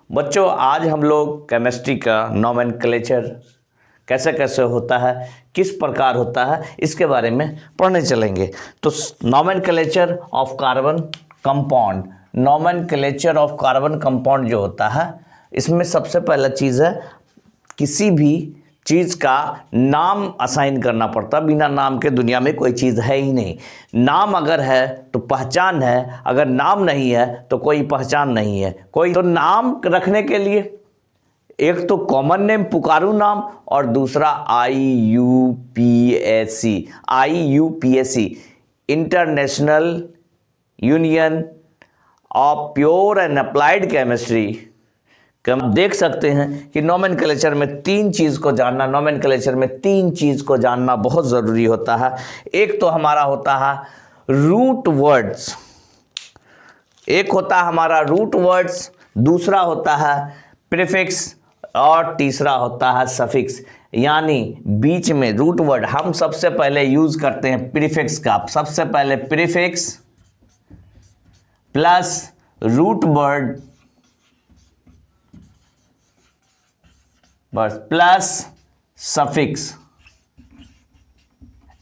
बच्चों, आज हम लोग केमिस्ट्री का नोमेनक्लेचर कैसे कैसे होता है, किस प्रकार होता है, इसके बारे में पढ़ने चलेंगे। तो nomenclature of carbon compound, nomenclature of carbon compound जो होता है, इसमें सबसे पहला चीज़ है किसी भी चीज़ का नाम असाइन करना पड़ता। बिना नाम के दुनिया में कोई चीज़ है ही नहीं। नाम अगर है तो पहचान है, अगर नाम नहीं है तो कोई पहचान नहीं है। कोई तो नाम रखने के लिए एक तो कॉमन नेम पुकारू नाम और दूसरा IUPAC international union of pure and applied chemistry. हम देख सकते हैं कि नोमेनक्लेचर में तीन चीज़ को जानना बहुत ज़रूरी होता है। एक तो हमारा होता है रूट वर्ड्स, दूसरा होता है प्रीफिक्स और तीसरा होता है सफिक्स। यानी बीच में रूट वर्ड हम सबसे पहले यूज करते हैं प्रीफिक्स का। सबसे पहले प्रीफिक्स प्लस रूट वर्ड बस प्लस सफिक्स,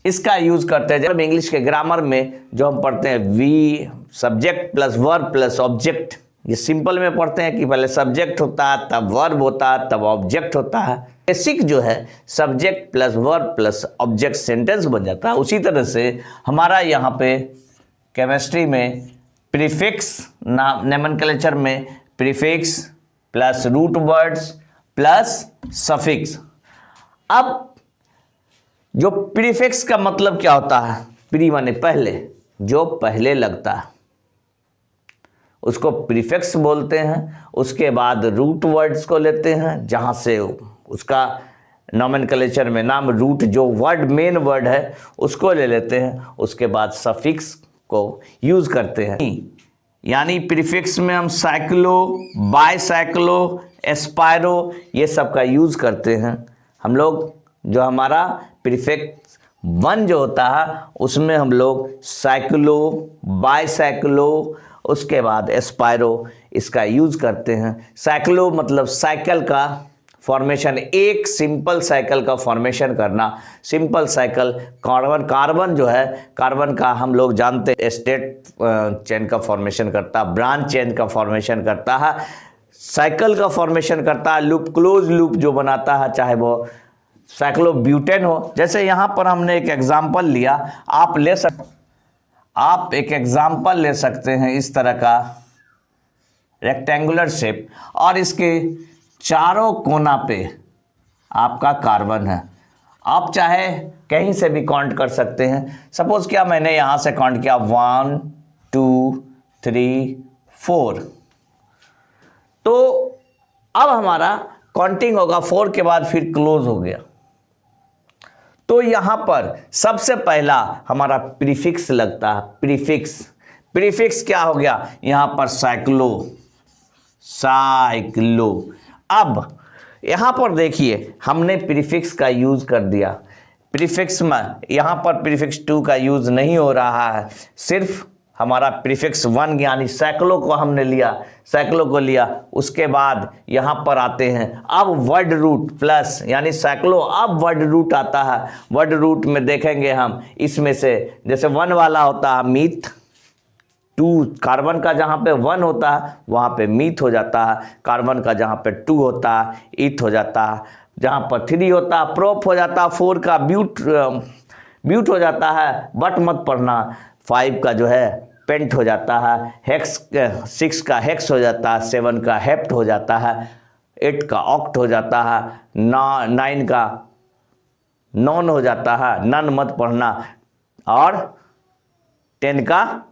इसका यूज करते हैं। जब इंग्लिश के ग्रामर में जो हम पढ़ते हैं we subject plus verb plus object, ये सिंपल में पढ़ते हैं कि पहले सब्जेक्ट होता है, तब वर्ब होता है, तब ऑब्जेक्ट होता है। बेसिक जो है subject plus verb plus object sentence बन जाता है। उसी तरह से हमारा यहाँ पे केमिस्ट्री में प्रीफिक्स नोमेनक्लेचर में prefix plus root words plus suffix. अब जो प्रीफिक्स का मतलब क्या होता है? प्री माने पहले, जो पहले लगता है उसको प्रीफिक्स बोलते हैं। उसके बाद रूट वर्ड्स को लेते हैं, जहां से उसका नोमेनक्लेचर में नाम रूट जो वर्ड मेन वर्ड है उसको ले लेते हैं। उसके बाद सफिक्स को यूज करते हैं। यानी प्रीफिक्स में हम साइक्लो, बाईसाइक्लो, एस्पायरो ये सब का यूज करते हैं हम लोग। जो हमारा प्रीफिक्स 1 जो होता है उसमें हम लोग साइक्लो, बाईसाइक्लो, उसके बाद एस्पायरो इसका यूज करते हैं। साइक्लो मतलब साइकिल का फॉर्मेशन, एक सिंपल साइकिल का फॉर्मेशन करना। सिंपल साइकिल कार्बन जो है, कार्बन का हम लोग जानते हैं स्टेट चेन का फॉर्मेशन करता है, ब्रांच चेन का फॉर्मेशन करता है, साइकिल का फॉर्मेशन करता है, लूप क्लोज लूप जो बनाता है, चाहे वो साइक्लोब्यूटेन हो। जैसे यहाँ पर हमने एक एग्जाम्पल लिया, आप एक एग्जाम्पल ले सकते हैं इस तरह का रेक्टेंगुलर शेप, और इसके चारों कोना पे आपका कार्बन है। आप चाहे कहीं से भी काउंट कर सकते हैं। सपोज क्या मैंने यहाँ से काउंट किया 1 2 3 4, तो अब हमारा काउंटिंग होगा 4 के बाद फिर क्लोज हो गया। तो यहां पर सबसे पहला हमारा प्रीफिक्स लगता है। प्रीफिक्स क्या हो गया? यहां पर साइक्लो। अब यहां पर देखिए हमने प्रीफिक्स का यूज कर दिया। प्रीफिक्स में यहां पर प्रीफिक्स 2 का यूज नहीं हो रहा है, सिर्फ हमारा प्रीफिक्स 1 यानी साइक्लो को हमने लिया। उसके बाद यहाँ पर आते हैं अब वर्ड रूट प्लस यानी साइक्लो, अब वर्ड रूट आता है। वर्ड रूट में देखेंगे हम, इसमें से जैसे 1 वाला होता है मीथ, 2 कार्बन का जहाँ पे 1 होता है वहाँ पे मीथ हो जाता है, कार्बन का जहाँ पे 2 होता है ईथ हो जाता है, जहाँ पर 3 होता है प्रोप हो जाता है, 4 का ब्यूट हो जाता है, बट मत पढ़ना। 5 का जो है पेंट हो जाता है, 6 का हेक्स हो जाता है, 7 का हेप्ट हो जाता है, 8 का ऑक्ट हो जाता है, 9 का नॉन हो जाता है, नन मत पढ़ना, और 10 का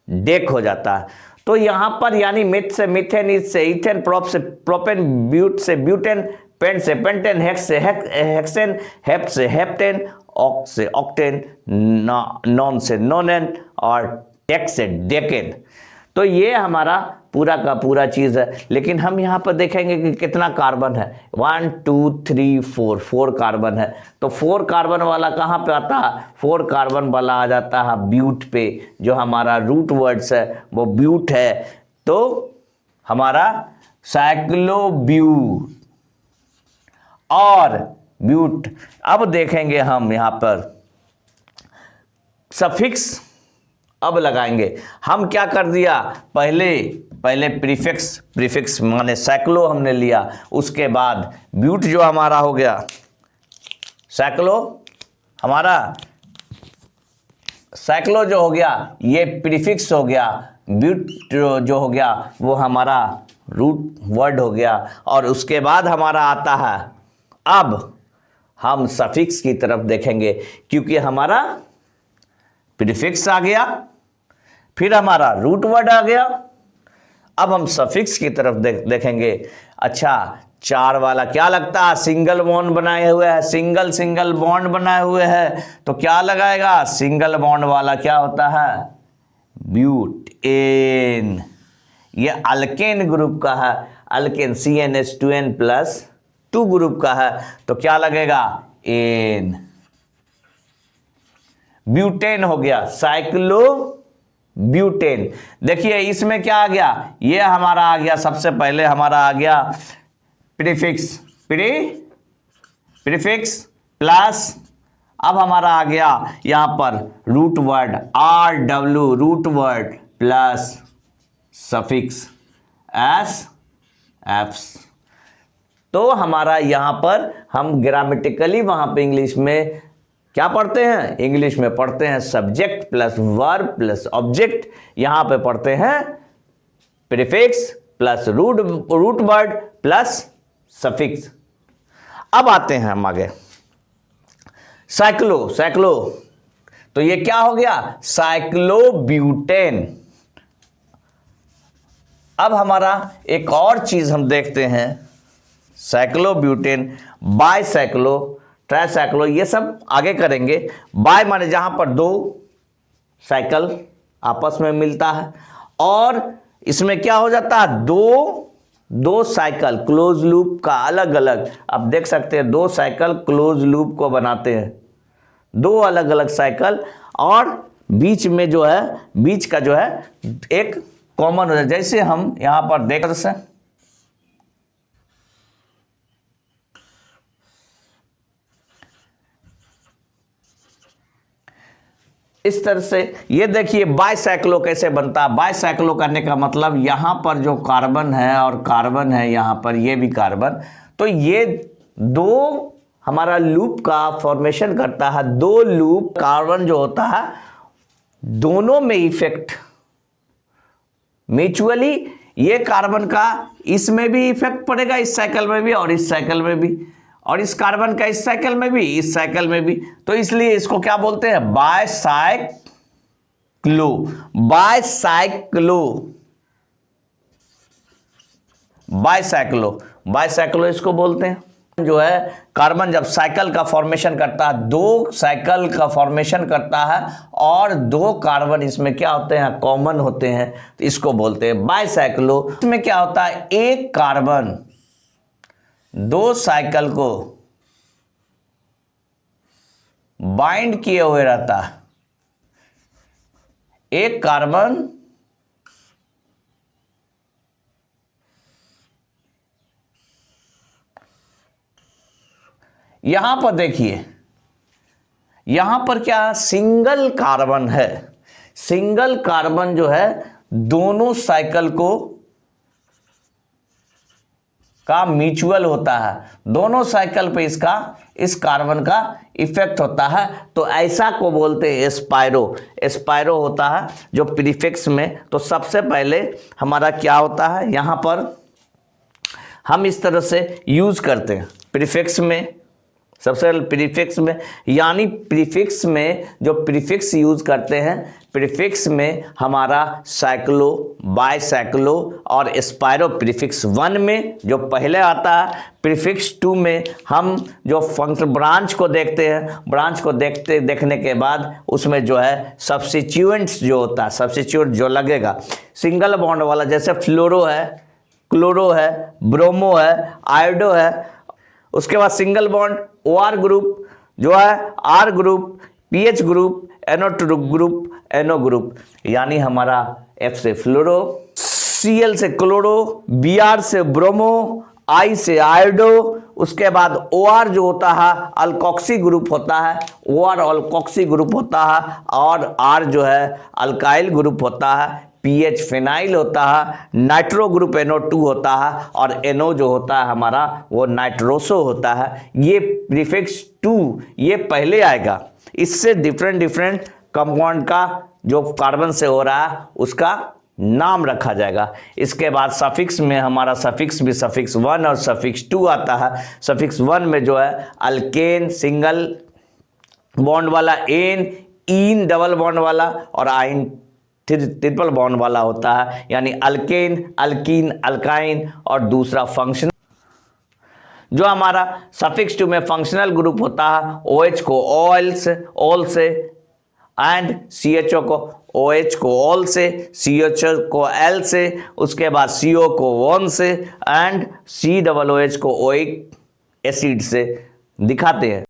डेक हो जाता है। तो यहाँ पर यानी मिथ से मिथेन, ईथ से ईथेन, प्रोप से प्रोपेन, ब्यूट से ब्यूटेन, पेंट से पेंटेन, हेक्स से हेक्सेन, हेप्ट से हेप्टेन, ऑक्ट से ऑक्टेन, नॉन से नोनेन और डेक से डेकेन। तो ये हमारा पूरा का पूरा चीज़ है। लेकिन हम यहाँ पर देखेंगे कि कितना कार्बन है। 1 2 3 4 कार्बन है। तो 4 कार्बन वाला कहाँ पे आता है? 4 कार्बन वाला आ जाता है ब्यूट पे, जो हमारा रूट वर्ड्स है वो ब्यूट है। तो हमारा साइक्लोब्यूट और ब्यूट। अब देखेंगे हम यहां पर सफिक्स अब लगाएंगे। हम क्या कर दिया, पहले प्रीफिक्स माने साइक्लो हमने लिया, उसके बाद ब्यूट जो हमारा हो गया, साइक्लो जो हो गया ये प्रीफिक्स हो गया, ब्यूट जो हो गया वो हमारा रूट वर्ड हो गया, और उसके बाद हमारा आता है, अब हम सफिक्स की तरफ देखेंगे, क्योंकि हमारा प्रीफिक्स आ गया, फिर हमारा रूट वर्ड आ गया, अब हम सफिक्स की तरफ देखेंगे। अच्छा, 4 वाला क्या लगता है, सिंगल बॉन्ड बनाए हुए है, सिंगल बॉन्ड बनाए हुए है, तो क्या लगाएगा, सिंगल बॉन्ड वाला क्या होता है, ब्यूटेन। ये अल्केन ग्रुप का है, अल्केन CnH2n+2 ग्रुप का है, तो क्या लगेगा, एन। ब्यूटेन हो गया, साइक्लो ब्यूटेन। देखिए इसमें क्या आ गया, ये हमारा आ गया, सबसे पहले हमारा आ गया प्रीफिक्स प्लस, अब हमारा आ गया यहां पर root word RW, root word plus suffix SF। तो हमारा यहां पर हम ग्रामेटिकली वहां पे इंग्लिश में क्या पढ़ते हैं, इंग्लिश में पढ़ते हैं subject plus verb plus object, यहां पे पढ़ते हैं prefix plus root word plus suffix. अब आते हैं हम आगे, साइक्लो, तो ये क्या हो गया, साइक्लोब्यूटेन। अब हमारा एक और चीज हम देखते हैं, साइक्लोब्यूटेन, बाइसाइक्लो, ट्राइसाइक्लो, ये सब आगे करेंगे। बाय माने जहां पर 2 साइकिल आपस में मिलता है, और इसमें क्या हो जाता है, दो साइकिल क्लोज लूप का अलग अलग, आप देख सकते हैं 2 साइकिल क्लोज लूप को बनाते हैं, 2 अलग अलग साइकिल, और बीच में जो है, बीच का जो है एक कॉमन हो जाए, जैसे हम यहां पर देख सकते हैं, इस तरह से। ये देखिए बाइसाइक्लो कैसे बनता है, बाइसाइक्लो करने का मतलब यहां पर जो कार्बन है और कार्बन है, यहां पर ये भी कार्बन, तो ये 2 हमारा लूप का फॉर्मेशन करता है, 2 लूप कार्बन जो होता है, दोनों में इफेक्ट म्यूचुअली, ये कार्बन का इसमें भी इफेक्ट पड़ेगा, इस साइकिल में भी और इस साइकिल में भी, और इस कार्बन का इस साइकिल में भी, इस साइकिल में भी, तो इसलिए इसको क्या बोलते हैं, बाइसाइक्लो इसको बोलते हैं। जो है कार्बन जब साइकिल का फॉर्मेशन करता है, 2 साइकिल का फॉर्मेशन करता है, और 2 कार्बन इसमें क्या होते हैं, कॉमन होते हैं, तो इसको बोलते हैं बाइसाइक्लो। इसमें क्या होता है, एक कार्बन 2 साइकिल को बाइंड किए हुए रहता है, एक कार्बन यहां पर देखिए, यहां पर क्या सिंगल कार्बन है, सिंगल कार्बन जो है दोनों साइकिल को का म्यूचुअल होता है, दोनों साइकिल पे इसका, इस कार्बन का इफेक्ट होता है, तो ऐसा को बोलते हैं एस्पायरो होता है जो प्रीफिक्स में। तो सबसे पहले हमारा क्या होता है, यहां पर हम इस तरह से यूज करते हैं प्रीफिक्स में, सबसे पहले प्रीफिक्स में, यानी प्रीफिक्स में जो प्रीफिक्स यूज करते हैं, प्रीफिक्स में हमारा साइक्लो, बाइसाइक्लो और एस्पायरो प्रीफिक्स 1 में जो पहले आता है, प्रीफिक्स 2 में हम जो फंक्शन ब्रांच को देखते हैं, ब्रांच को देखने के बाद उसमें जो है सब्स्टिट्यूएंट्स जो होता है, सब्स्टिट्यूएंट जो लगेगा सिंगल बॉन्ड वाला, जैसे फ्लोरो है, क्लोरो है, ब्रोमो है, आयोडो है, उसके बाद सिंगल बॉन्ड OR ग्रुप जो है, R group, PH group, NO2 group, NO group, यानी हमारा F से फ्लोरो, Cl से क्लोरो, Br से ब्रोमो, I से आयोडो, उसके बाद OR जो होता है अल्कोक्सी ग्रुप होता है, OR अल्कोक्सी ग्रुप होता है, और R जो है अल्काइल ग्रुप होता है, पीएच फिनाइल होता है, नाइट्रो ग्रुप NO2 होता है, और NO जो होता है हमारा वो नाइट्रोसो होता है। ये प्रीफिक्स 2 ये पहले आएगा, इससे डिफरेंट कंपाउंड का जो कार्बन से हो रहा है उसका नाम रखा जाएगा। इसके बाद सफिक्स में हमारा सफिक्स भी सफिक्स 1 और सफिक्स 2 आता है। सफिक्स 1 में जो है अल्केन सिंगल बॉन्ड वाला, एन इन डबल बॉन्ड वाला, और आइन ट्रिपल बॉन्ड वाला होता है, यानी अल्केन, अल्कीन, अल्काइन, और दूसरा फंक्शनल। जो हमारा सफिक्स 2 में फंक्शनल ग्रुप होता है, OH को ऑल से एंड CHO को OH को ऑल से, CHO को L से, उसके बाद CO को 1 से, एंड COOH को ओइक एसिड से दिखाते हैं।